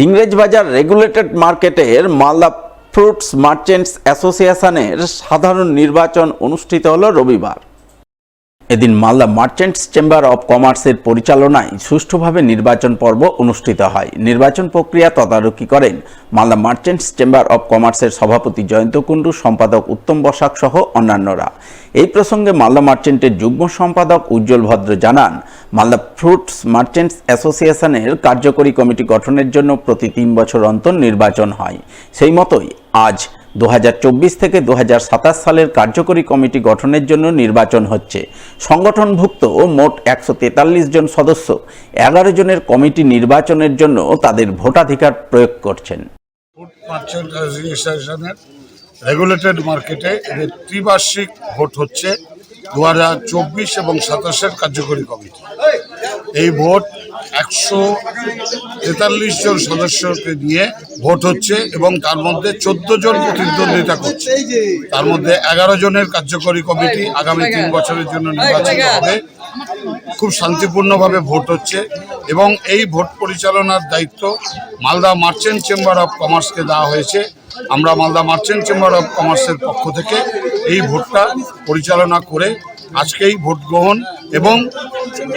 Englishbazar regulated মার্কেটের Malda fruits merchants অ্যাসোসিয়েশনের সাধারণ নির্বাচন অনুষ্ঠিত হলো রবিবার। এদিন মালদা মার্চেন্টস চেম্বার অব কমার্সের পরিচালনায় সুষ্ঠুভাবে নির্বাচন পর্ব অনুষ্ঠিত হয়। নির্বাচন প্রক্রিয়া তদারকি করেন মালদা মার্চেন্টস চেম্বার অব কমার্সের সভাপতি জয়ন্ত কুণ্ডু, সম্পাদক উত্তম বসাক সহ অন্যান্যরা। এই প্রসঙ্গে মালদা মার্চেন্টের যুগ্ম সম্পাদক উজ্জ্বল ভদ্র জানান, মালদা ফ্রুটস মার্চেন্টস অ্যাসোসিয়েশনের কার্যকরী কমিটি গঠনের জন্য প্রতি 3 বছর অন্তর নির্বাচন হয়। সেই মতোই আজ 2024 থেকে 2027 সালের কার্যকরী কমিটি গঠনের জন্য নির্বাচন হচ্ছে। সংগঠনভুক্ত মোট 143 জন সদস্য 11 জনের কমিটি নির্বাচনের জন্য তাদের ভোটাধিকার প্রয়োগ করছেন। মার্চেন্ট অ্যাসোসিয়েশনের রেগুলেটেড মার্কেটে এদের ত্রিবার্ষিক ভোট হচ্ছে 2024 এবং 27-এর কার্যকরী কমিটি। এই ভোট 143 জন সদস্যকে নিয়ে ভোট হচ্ছে এবং তার মধ্যে 14 জন প্রতিদ্বন্দ্বিতা করছে। তার মধ্যে 11 জনের কার্যকরী কমিটি আগামী 3 বছরের জন্য নির্বাচিত হবে। খুব শান্তিপূর্ণভাবে ভোট হচ্ছে এবং এই ভোট পরিচালনার দায়িত্ব মালদা মার্চেন্ট চেম্বার অব কমার্সকে দেওয়া হয়েছে। আমরা মালদা মার্চেন্ট চেম্বার অব কমার্সের পক্ষ থেকে এই ভোটটা পরিচালনা করে আজকেই ভোট গ্রহণ এবং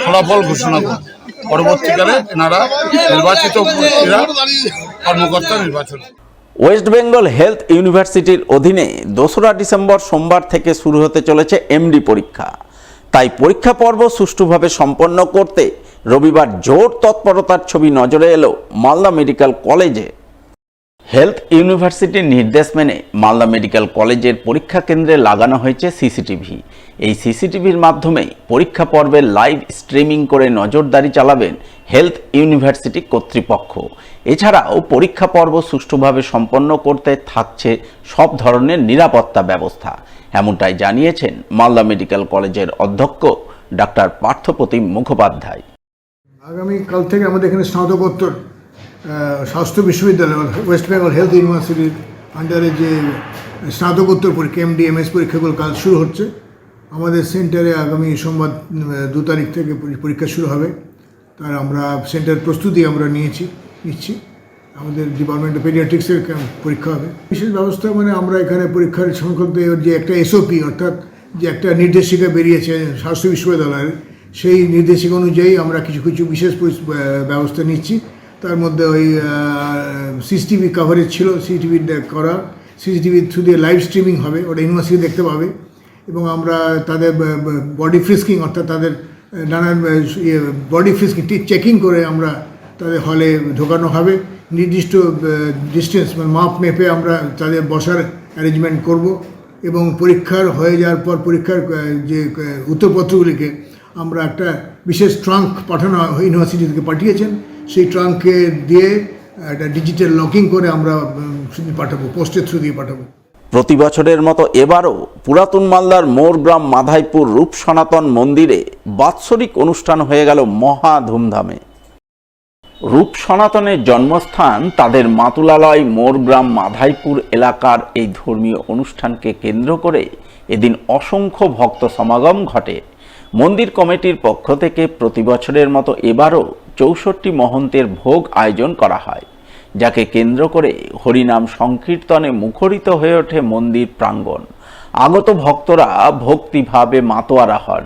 ফলাফল ঘোষণা করব। পরবর্তীকালে এনারা নির্বাচিত কর্মকর্তা নির্বাচন। ওয়েস্ট বেঙ্গল হেলথ ইউনিভার্সিটির অধীনে 2রা ডিসেম্বর সোমবার থেকে শুরু হতে চলেছে এমডি পরীক্ষা। তাই পরীক্ষা পর্ব সুষ্ঠুভাবে সম্পন্ন করতে রবিবার জোর তৎপরতার ছবি নজরে এলো মালদা মেডিকেল কলেজে। হেলথ ইউনিভার্সিটির নির্দেশ মেনে মালদা মেডিকেল কলেজের পরীক্ষা কেন্দ্রে লাগানো হয়েছে সিসিটিভি। এই সিসিটিভির মাধ্যমেই পরীক্ষা পর্বের লাইভ স্ট্রিমিং করে নজরদারি চালাবেন হেলথ ইউনিভার্সিটি কর্তৃপক্ষ। এছাড়াও পরীক্ষা পর্ব সুষ্ঠুভাবে সম্পন্ন করতে থাকছে সব ধরনের নিরাপত্তা ব্যবস্থা। এমনটাই জানিয়েছেন মালদা মেডিকেল কলেজের অধ্যক্ষ ডাক্তার পার্থপ্রতিম মুখোপাধ্যায়। আগামীকাল থেকে আমাদের এখানে স্নাতকোত্তর স্বাস্থ্য বিশ্ববিদ্যালয় ওয়েস্ট বেঙ্গল হেলথ ইউনিভার্সিটির আন্ডারে যে স্নাতকোত্তর পরীক্ষা এমডি এমএস পরীক্ষাগুলো কাল শুরু হচ্ছে। আমাদের সেন্টারে আগামী সোমবার 2 তারিখ থেকে পরীক্ষা শুরু হবে। তার আমরা সেন্টার প্রস্তুতি আমরা নিচ্ছি। আমাদের ডিপার্টমেন্ট অফ পেডিয়াট্রিক্সের পরীক্ষা হবে। বিশেষ ব্যবস্থা মানে আমরা এখানে পরীক্ষার সংখ্যক যে একটা এসওপি অর্থাৎ যে একটা নির্দেশিকা বেরিয়েছে স্বাস্থ্য বিশ্ববিদ্যালয়ের, সেই নির্দেশিকা অনুযায়ী আমরা কিছু বিশেষ ব্যবস্থা নিচ্ছি। তার মধ্যে ওই সিসিটিভি কাভারেজ ছিল, সিসিটিভি করা, সিসিটিভি থ্রু দিয়ে লাইভ স্ট্রিমিং হবে, ওটা ইউনিভার্সিটি দেখতে পাবে। এবং আমরা তাদের বডি ফ্রিস্কিং অর্থাৎ তাদের নানান বডি ফ্রিস্কিং চেকিং করে আমরা তাদের হলে ঢোকানো হবে। নির্দিষ্ট ডিস্টেন্স মানে মাপ মেপে আমরা তাদের বসার অ্যারেঞ্জমেন্ট করব এবং পরীক্ষার হয়ে যাওয়ার পর পরীক্ষার যে উত্তরপত্রগুলিকে আমরা একটা বিশেষ ট্রাঙ্ক পাঠানো ইউনিভার্সিটি থেকে পাঠিয়েছেন, সেই ট্রাঙ্কে দিয়ে একটা ডিজিটাল লকিং করে আমরা পাঠাবো, পোস্টের থ্রু দিয়ে পাঠাবো। প্রতি বছরের মতো এবারও পুরাতন মালদার মোরগ্রাম মাধাইপুর রূপ সনাতন মন্দিরে বাৎসরিক অনুষ্ঠান হয়ে গেল মহা ধুমধামে। রূপ সনাতনের জন্মস্থান তাদের মাতুলালয় মোরগ্রাম মাধাইপুর এলাকার এই ধর্মীয় অনুষ্ঠানকে কেন্দ্র করে এদিন অসংখ্য ভক্ত সমাগম ঘটে। মন্দির কমিটির পক্ষ থেকে প্রতি বছরের মতো এবারও 64 মহন্তের ভোগ আয়োজন করা হয়, যাকে কেন্দ্র করে হরিনাম সংকীর্তনে মুখরিত হয়ে ওঠে মন্দির প্রাঙ্গণ। আগত ভক্তরা ভক্তিভাবে মাতোয়ারা হন।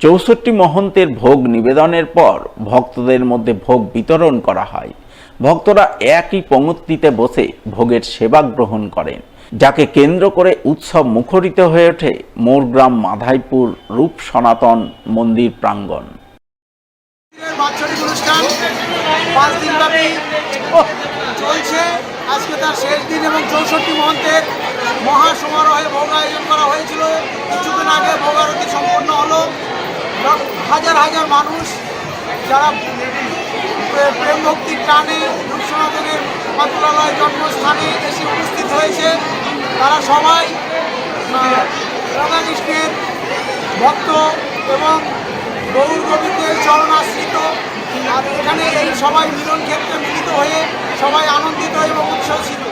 64 মহন্তের ভোগ নিবেদনের পর ভক্তদের মধ্যে ভোগ বিতরণ করা হয়। ভক্তরা একই পংক্তিতে বসে ভোগের সেবা গ্রহণ করেন, যাকে কেন্দ্র করে উৎসব মুখরিত হয়ে ওঠে মোরগ্রাম মাধাইপুর রূপ সনাতন মন্দির প্রাঙ্গণ। বাৎসরিক অনুষ্ঠান 5 দিনব্যাপী চলছে। আজকে তার শেষ দিন এবং 64 মহন্তের মহা সমারোহে ভোগ আয়োজন করা হয়েছিল। কিছুদিন আগে ভোগ আরতি সম্পন্ন হলো। হাজার হাজার মানুষ যারা প্রেম ভক্তির টানে রূপ সনাতনের মাতুলালয় জন্মস্থানে এসে উপস্থিত হয়েছে, তারা সবাই রাধাকৃষ্ণের ভক্ত এবং গৌর গোবিন্দের চরণাশ্রিত। আর এখানে এই সবাই মিলন ক্ষেত্রে মিলিত হয়ে সবাই আনন্দিত এবং উচ্ছ্বসিত।